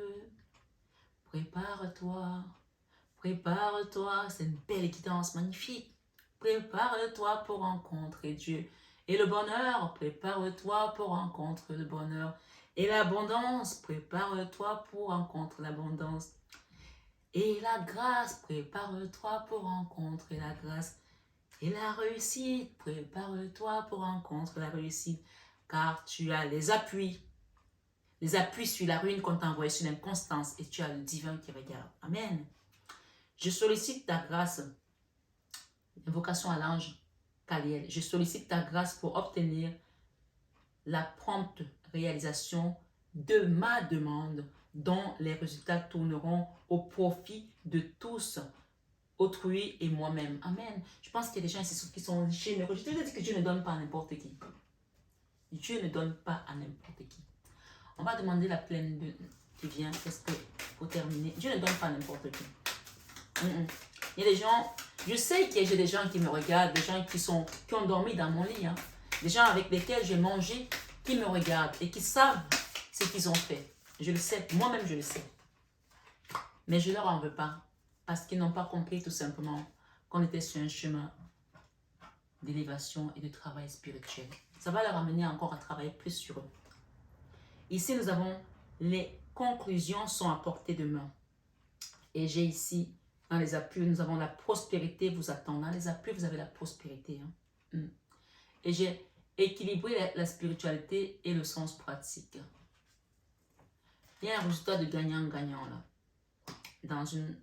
Prépare-toi, Prépare-toi, c'est une belle guidance magnifique. Prépare-toi pour rencontrer Dieu. Et le bonheur, prépare-toi pour rencontrer le bonheur. Et l'abondance, prépare-toi pour rencontrer l'abondance. Et la grâce, prépare-toi pour rencontrer la grâce. Et la réussite, prépare-toi pour rencontrer la réussite. Car tu as les appuis sur la ruine qu'on t'a envoyé sur l'inconstance et tu as le divin qui regarde. Amen. Je sollicite ta grâce. Invocation à l'ange Caliel. Je sollicite ta grâce pour obtenir la prompte réalisation de ma demande dont les résultats tourneront au profit de tous, autrui et moi-même. Amen. Je pense qu'il y a des gens ici qui sont généreux. Je te dis que Dieu ne donne pas à n'importe qui. Dieu ne donne pas à n'importe qui. On va demander la pleine lune qui vient, parce que pour terminer, Dieu ne donne pas à n'importe qui. Il y a des gens, je sais que j'ai des gens qui me regardent, des gens qui ont dormi dans mon lit, hein. Des gens avec lesquels j'ai mangé, qui me regardent et qui savent ce qu'ils ont fait. Je le sais, moi-même je le sais. Mais je ne leur en veux pas, parce qu'ils n'ont pas compris tout simplement qu'on était sur un chemin d'élévation et de travail spirituel. Ça va leur amener encore à travailler plus sur eux. Ici, nous avons les conclusions sont à portée de main. Et j'ai ici, dans les appuis, nous avons la prospérité vous attend. Dans les appuis, vous avez la prospérité. Hein. Et j'ai équilibré la spiritualité et le sens pratique. Il y a un résultat de gagnant-gagnant là. Dans une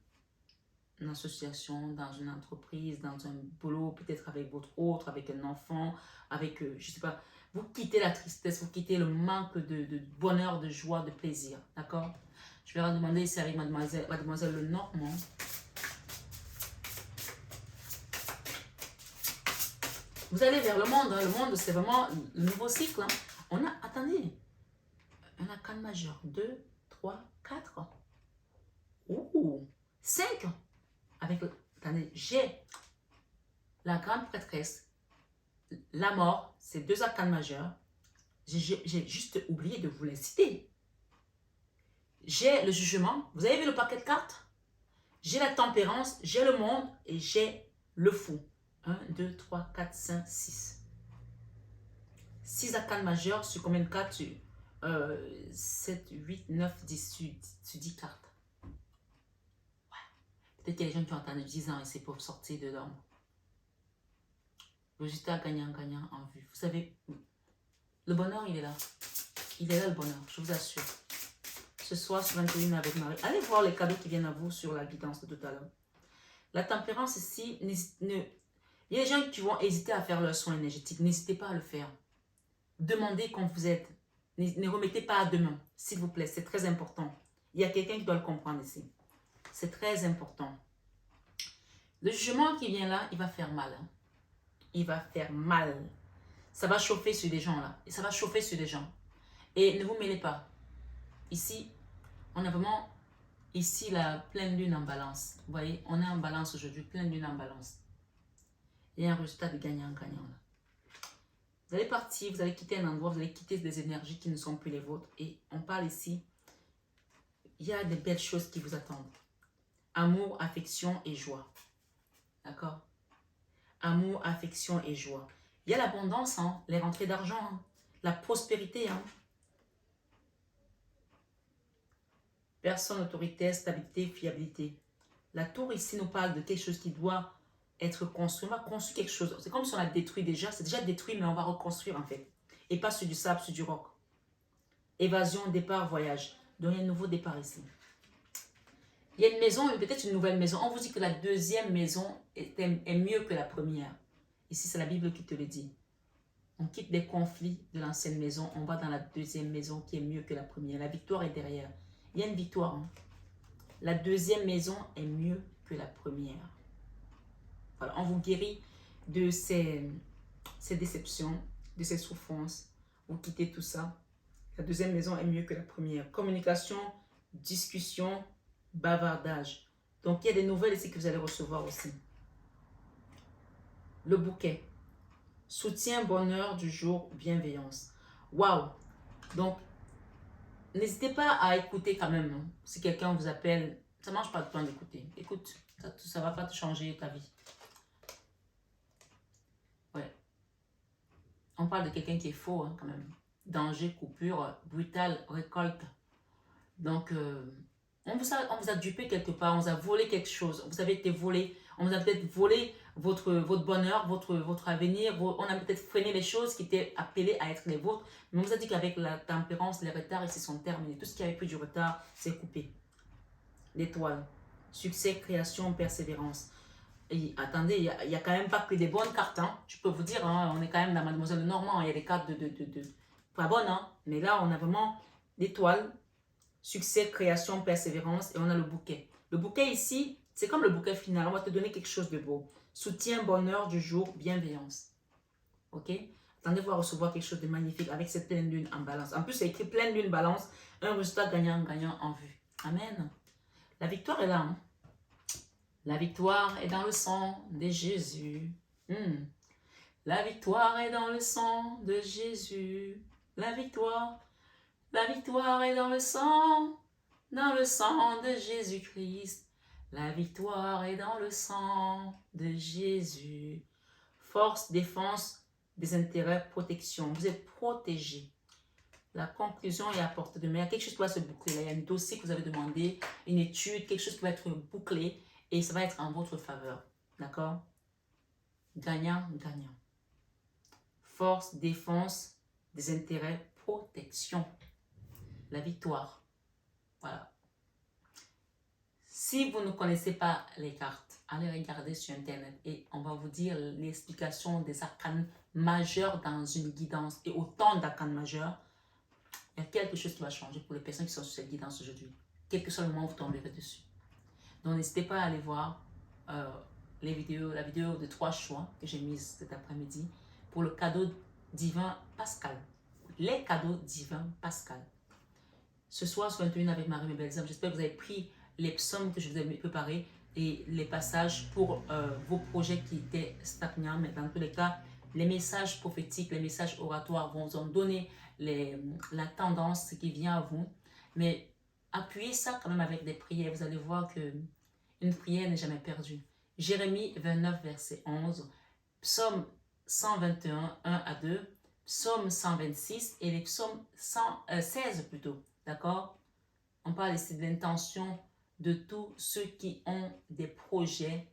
association, dans une entreprise, dans un boulot, peut-être avec votre autre, avec un enfant, avec, je ne sais pas, vous quittez la tristesse, vous quittez le manque de bonheur, de joie, de plaisir, d'accord? Je vais demander ici avec mademoiselle Lenormand. Vous allez vers le monde, hein. Le monde c'est vraiment le nouveau cycle. Hein. On a, attendez, un arcane majeur, 2, 3, 4, 5. Avec, attendez, j'ai la grande prêtresse, la mort, c'est 2 arcanes majeurs. J'ai juste oublié de vous les citer. J'ai le jugement. Vous avez vu le paquet de cartes? J'ai la tempérance, j'ai le monde et j'ai le fou. 1, 2, 3, 4, 5, 6. 6 arcanes majeurs sur combien de cartes? 7, 8, 9, 10 sur 10 cartes. Ouais. Peut-être qu'il y a des gens qui ont attendu 10 ans et c'est pour sortir de l'ombre. Résultat gagnant-gagnant en vue. Vous savez, le bonheur, il est là. Il est là le bonheur, je vous assure. Ce soir sur 21 avec Marie. Allez voir les cadeaux qui viennent à vous sur la guidance de tout à l'heure. La tempérance ici, il y a des gens qui vont hésiter à faire leur soin énergétique. N'hésitez pas à le faire. Demandez quand vous êtes. Ne remettez pas à demain, s'il vous plaît. C'est très important. Il y a quelqu'un qui doit le comprendre ici. C'est très important. Le jugement qui vient là, il va faire mal. Hein. Il va faire mal. Ça va chauffer sur des gens là. Et ça va chauffer sur des gens. Et ne vous mêlez pas. Ici, on a vraiment, ici, la pleine lune en balance. Vous voyez, on est en balance aujourd'hui, pleine lune en balance. Il y a un résultat de gagnant-gagnant là. Vous allez partir, vous allez quitter un endroit, vous allez quitter des énergies qui ne sont plus les vôtres. Et on parle ici, il y a des belles choses qui vous attendent. Amour, affection et joie. D'accord? Amour, affection et joie. Il y a l'abondance, hein, les rentrées d'argent, hein, la prospérité. Hein. Personne, autorité, stabilité, fiabilité. La tour ici nous parle de quelque chose qui doit être construit. On va construire quelque chose. C'est comme si on a détruit déjà. C'est déjà détruit, mais on va reconstruire en fait. Et pas sur du sable, sur du roc. Évasion, départ, voyage. Donc il y a un nouveau départ ici. Il y a une maison, peut-être une nouvelle maison. On vous dit que la deuxième maison est mieux que la première. Ici, c'est la Bible qui te le dit. On quitte des conflits de l'ancienne maison. On va dans la deuxième maison qui est mieux que la première. La victoire est derrière. Il y a une victoire. Hein. La deuxième maison est mieux que la première. Voilà, on vous guérit de ces déceptions, de ces souffrances. Vous quittez tout ça. La deuxième maison est mieux que la première. Communication, discussion, bavardage. Donc, il y a des nouvelles ici que vous allez recevoir aussi. Le bouquet. Soutien, bonheur du jour, bienveillance. Waouh! Donc, n'hésitez pas à écouter quand même. Hein. Si quelqu'un vous appelle, ça ne mange pas de temps d'écouter. Écoute, Ça va pas te changer ta vie. Ouais. On parle de quelqu'un qui est faux, hein, quand même. Danger, coupure, brutal, récolte. Donc, on vous a dupé quelque part, on vous a volé quelque chose, vous avez été volé, on vous a peut-être volé votre bonheur, votre avenir, on a peut-être freiné les choses qui étaient appelées à être les vôtres, mais on vous a dit qu'avec la tempérance, les retards ici sont terminés. Tout ce qui avait pris du retard, c'est coupé. L'étoile, succès, création, persévérance. Et attendez, il y a quand même pas que des bonnes cartes, hein. Je peux vous dire, hein, on est quand même dans Mademoiselle Normand, il y a des cartes pas bonnes, hein, mais là on a vraiment l'étoile, succès, création, persévérance, et on a le bouquet. Le bouquet ici, c'est comme le bouquet final. On va te donner quelque chose de beau. Soutien, bonheur du jour, bienveillance. Ok? Attendez-vous à recevoir quelque chose de magnifique avec cette pleine lune en balance. En plus, c'est écrit pleine lune balance, un résultat gagnant-gagnant en vue. Amen. La victoire est là. Hein? La victoire est dans le sang de Jésus. La victoire est dans le sang de Jésus. La victoire est dans le sang de Jésus-Christ. La victoire est dans le sang de Jésus. Force, défense, des intérêts, protection. Vous êtes protégés. La conclusion est à portée de main. Il y a quelque chose qui va se boucler. Là. Il y a un dossier que vous avez demandé, une étude, quelque chose qui va être bouclé et ça va être en votre faveur. D'accord? Gagnant, gagnant. Force, défense, des intérêts, protection. La victoire. Voilà. Si vous ne connaissez pas les cartes, allez regarder sur Internet et on va vous dire l'explication des arcanes majeures dans une guidance. Et autant d'arcanes majeures, il y a quelque chose qui va changer pour les personnes qui sont sur cette guidance aujourd'hui. Quel que soit le moment où vous tomberez dessus. Donc n'hésitez pas à aller voir la vidéo de 3 choix que j'ai mise cet après-midi pour le cadeau divin Pascal. Les cadeaux divins Pascal. Ce soir, sur 21 avec Marie, mes belles âmes, j'espère que vous avez pris les psaumes que je vous ai préparés et les passages pour vos projets qui étaient stagnants. Mais dans tous les cas, les messages prophétiques, les messages oratoires vont vous en donner la tendance qui vient à vous. Mais appuyez ça quand même avec des prières. Vous allez voir que une prière n'est jamais perdue. Jérémie 29, verset 11, psaume 121, 1 à 2, psaume 126 et les psaumes 16 plutôt. D'accord? On parle ici de l'intention de tous ceux qui ont des projets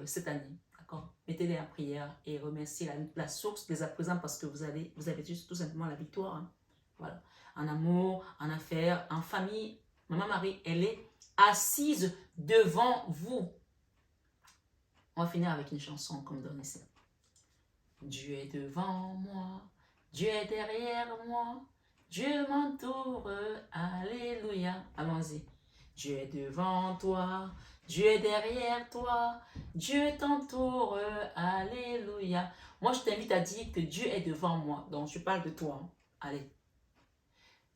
cette année. D'accord? Mettez-les en prière et remerciez la source dès à présent parce que vous avez tout simplement la victoire. Hein? Voilà. En amour, en affaires, en famille. Maman Marie, elle est assise devant vous. On va finir avec une chanson comme donne ici. Dieu est devant moi, Dieu est derrière moi. Dieu m'entoure, alléluia. Allons-y. Dieu est devant toi, Dieu est derrière toi, Dieu t'entoure, alléluia. Moi, je t'invite à dire que Dieu est devant moi. Donc, je parle de toi. Hein. Allez.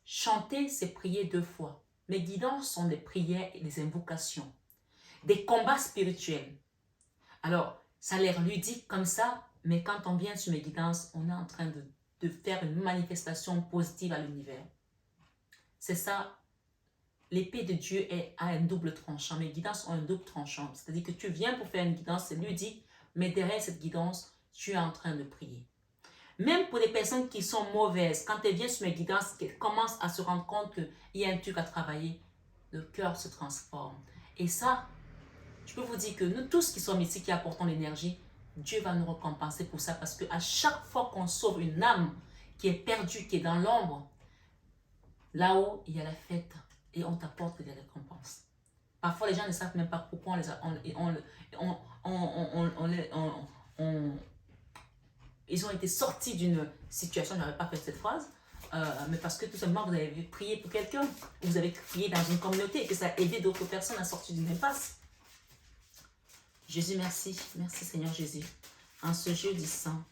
Chanter, c'est prier 2 fois. Mes guidances sont des prières et des invocations. Des combats spirituels. Alors, ça a l'air ludique comme ça, mais quand on vient sur mes guidances, on est en train de faire une manifestation positive à l'univers. C'est ça, l'épée de Dieu a un double tranchant. Mes guidances ont un double tranchant. C'est-à-dire que tu viens pour faire une guidance, c'est ludique, mais derrière cette guidance, tu es en train de prier. Même pour les personnes qui sont mauvaises, quand elles viennent sur mes guidances, qu'elles commencent à se rendre compte qu'il y a un truc à travailler, le cœur se transforme. Et ça, je peux vous dire que nous tous qui sommes ici, qui apportons l'énergie, Dieu va nous récompenser pour ça parce qu'à chaque fois qu'on sauve une âme qui est perdue, qui est dans l'ombre, là-haut, il y a la fête et on t'apporte des récompenses. Parfois, les gens ne savent même pas pourquoi ils ont été sortis d'une situation, je n'avais pas fait cette phrase, mais parce que tout simplement, vous avez prié pour quelqu'un, vous avez prié dans une communauté et que ça a aidé d'autres personnes à sortir d'une impasse. Jésus, merci. Merci Seigneur Jésus. En ce jeudi saint,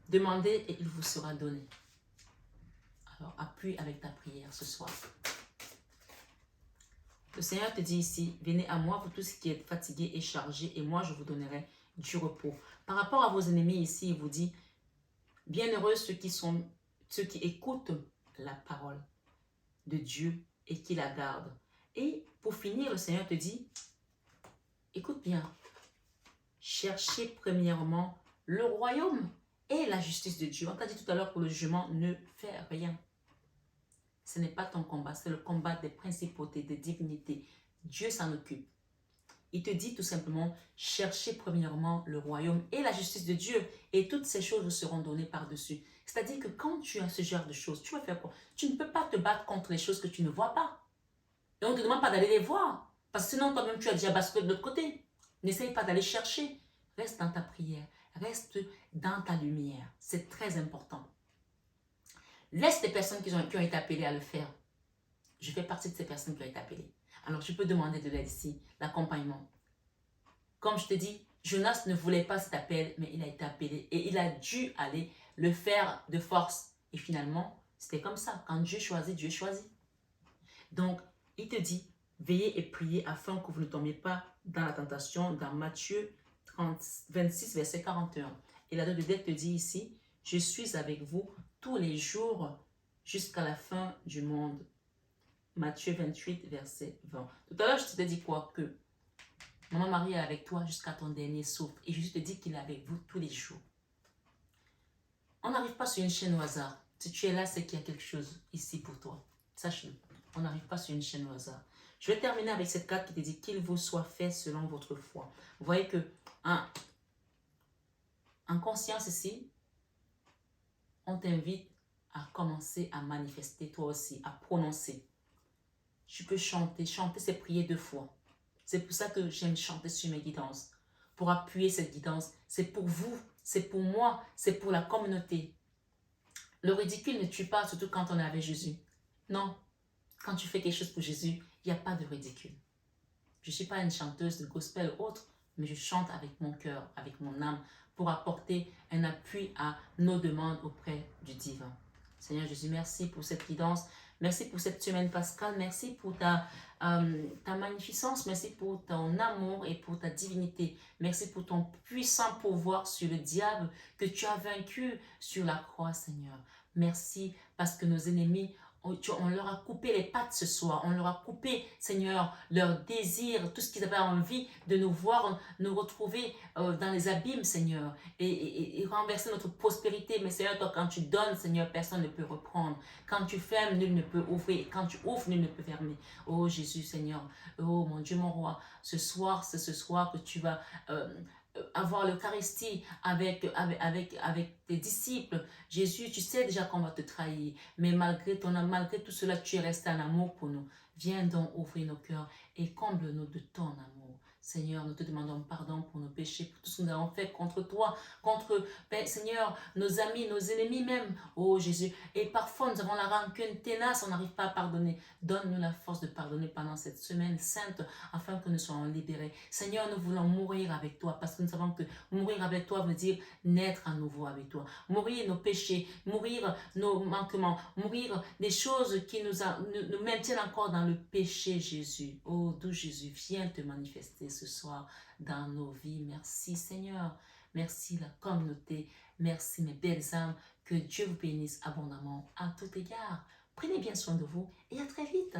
demandez et il vous sera donné. Alors, appuie avec ta prière ce soir. Le Seigneur te dit ici, venez à moi, vous tous qui êtes fatigués et chargés, et moi je vous donnerai du repos. Par rapport à vos ennemis ici, il vous dit, bienheureux ceux qui écoutent la parole de Dieu et qui la gardent. Et pour finir, le Seigneur te dit, écoute bien, cherchez premièrement le royaume et la justice de Dieu. On t'a dit tout à l'heure que le jugement ne fait rien. Ce n'est pas ton combat, c'est le combat des principautés, des divinités. Dieu s'en occupe. Il te dit tout simplement, cherchez premièrement le royaume et la justice de Dieu, et toutes ces choses vous seront données par-dessus. C'est-à-dire que quand tu as ce genre de choses, tu vas faire quoi? Tu ne peux pas te battre contre les choses que tu ne vois pas. Et on ne te demande pas d'aller les voir, parce que sinon toi-même tu as déjà basculé de l'autre côté. N'essaye pas d'aller chercher. Reste dans ta prière, reste dans ta lumière. C'est très important. Laisse les personnes qui ont été appelées à le faire. Je fais partie de ces personnes qui ont été appelées. Alors, je peux demander de l'aide ici, l'accompagnement. Comme je te dis, Jonas ne voulait pas cet appel, mais il a été appelé et il a dû aller le faire de force. Et finalement, c'était comme ça. Quand Dieu choisit, Dieu choisit. Donc, il te dit, veillez et priez afin que vous ne tombiez pas dans la tentation, dans Matthieu 26, verset 41. Et la dette de dette te dit ici, je suis avec vous tous les jours jusqu'à la fin du monde. Matthieu 28, verset 20. Tout à l'heure, je t'ai dit quoi? Que Maman Marie est avec toi jusqu'à ton dernier souffle. Et Jésus te dit qu'il est avec vous tous les jours. On n'arrive pas sur une chaîne au hasard. Si tu es là, c'est qu'il y a quelque chose ici pour toi. Sache-le. On n'arrive pas sur une chaîne au hasard. Je vais terminer avec cette carte qui te dit qu'il vous soit fait selon votre foi. Vous voyez que en conscience ici, on t'invite à commencer à manifester toi aussi, à prononcer. Tu peux chanter. Chanter, c'est prier 2 fois. C'est pour ça que j'aime chanter sur mes guidances. Pour appuyer cette guidance. C'est pour vous, c'est pour moi, c'est pour la communauté. Le ridicule ne tue pas, surtout quand on est avec Jésus. Non, quand tu fais quelque chose pour Jésus, il n'y a pas de ridicule. Je ne suis pas une chanteuse de gospel ou autre, mais je chante avec mon cœur, avec mon âme, pour apporter un appui à nos demandes auprès du divin. Seigneur Jésus, merci pour cette guidance. Merci pour cette semaine pascale. Merci pour ta magnificence. Merci pour ton amour et pour ta divinité. Merci pour ton puissant pouvoir sur le diable que tu as vaincu sur la croix, Seigneur. Merci parce que nos ennemis, on leur a coupé les pattes ce soir. On leur a coupé, Seigneur, leur désir, tout ce qu'ils avaient envie de nous voir, nous retrouver dans les abîmes, Seigneur, et renverser notre prospérité. Mais Seigneur, toi, quand tu donnes, Seigneur, personne ne peut reprendre. Quand tu fermes, nul ne peut ouvrir. Et quand tu ouvres, nul ne peut fermer. Oh Jésus, Seigneur, oh mon Dieu, mon roi, ce soir, c'est ce soir que tu vas avoir l'Eucharistie avec tes disciples. Jésus, tu sais déjà qu'on va te trahir, mais malgré tout cela, tu es resté en amour pour nous. Viens donc ouvrir nos cœurs et comble-nous de ton amour. Seigneur, nous te demandons pardon pour nos péchés, pour tout ce que nous avons fait contre toi, contre, Seigneur, nos amis, nos ennemis même, oh Jésus. Et parfois, nous avons la rancune ténace, on n'arrive pas à pardonner. Donne-nous la force de pardonner pendant cette semaine sainte, afin que nous soyons libérés. Seigneur, nous voulons mourir avec toi, parce que nous savons que mourir avec toi veut dire naître à nouveau avec toi. Mourir nos péchés, mourir nos manquements, mourir des choses qui nous maintiennent encore dans le péché, Jésus. Oh, doux Jésus, viens te manifester ce soir dans nos vies. merci Seigneur, merci la communauté, merci mes belles âmes, que Dieu vous bénisse abondamment à tout égard. Prenez bien soin de vous et à très vite.